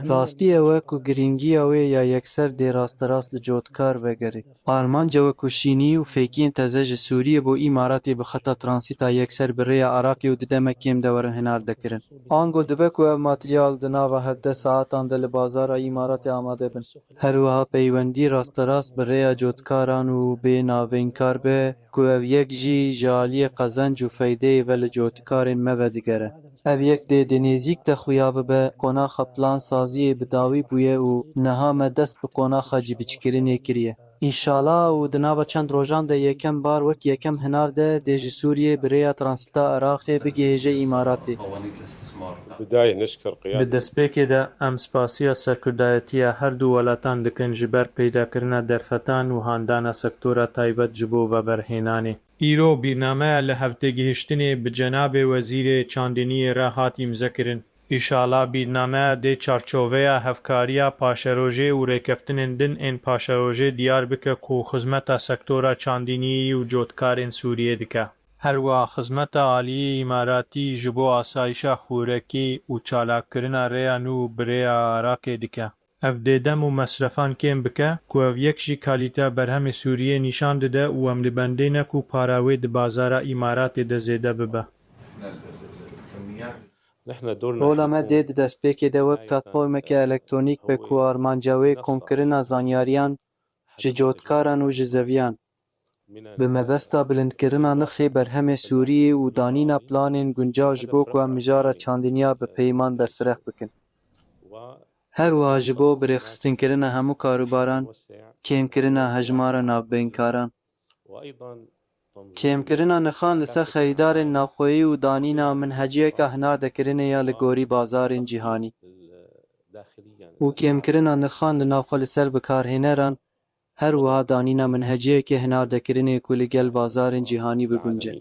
راستی اوه کو گرینگی اوه یا یکسر دی راست راست لجوتکار وگری آلمانجا و کوشینی و فیکین تزج سوریه بو اماراتی بخطا ترانسیتا یکسر بریا عراقی و ددم کیم دورن هنار دکرن آنگو دبکو او ماتریال دناو 17 ساعتان دل بازار امارات آماده بن هروها پیوندی راست راست بریا جوتکاران و به ناوینکار به کو او یک جی جالی قزنج و فیده ول جوتکارین مودگره او یک دی نزیک تخویا به قوناخ پلان سازی بداوی بویه و نهام دست به قوناخ جیبچکرینی کریه انشالله و دناو چند روزان ده یکم بار وک یکم هنار ده دیج سوریه بریا ترانستا عراق بگیجه اماراتی بداية نشكر Bi قيادة destpêkê de em spasiya sekirdayetiya her du welatan dikin ji ber peydakirina derfetan û handana sektora taybet ji bo veberhênanê. Îro bîrnameya li hevtegihiştinê bi Cenabê Wezîrê Çandîniyê re hat îmzekirin. Îşala bîrnameya dê çarçoveya hevkariya paşerojê û rêkeftinên din ên paşerojê diyar bike ku xizmeta sektora çandîniyî û cotkarên Sûriyê dike. Herwiha xizmeta aliyê îmaratî ji bo asayişa xûrekî û çalakirina rêya nû bi rêya Iraqê dike. Ev dêdem û mesrefan kêm bike ku ev yek jî kalîteya berhemê Sûriyê nîşan dide û em li bendê ne ku para wê di bazara îmaratê de zêde bibe. نحن دورنا رولا ما حيكون دید دستپێکê de web platformeke elektrونîk be ku armanca wê komkirina zanyariyan ji cotkaran û ji zeviyan bi mebesta bilindkirina nirxê berhemê Sûriyê û danîna planên guncav ji bo ku em mijara çandîniya bi peyman berfireh bikin. Her wiha ji bo birêxistinekirina hemû karûbaran, kêmkirina hejmara navbeynkaran, kêmkirina nirxan li ser xerîdarên navxweyî û danîna minheciyeka hinar dekirinê ya li gorî bazarên cîhanî û kêmkirina nirxan li navxwe li ser bikarhêneran her wiha danîna minheciyekê hinar dekirinê ku li gel bazarên cîhanî bigunce.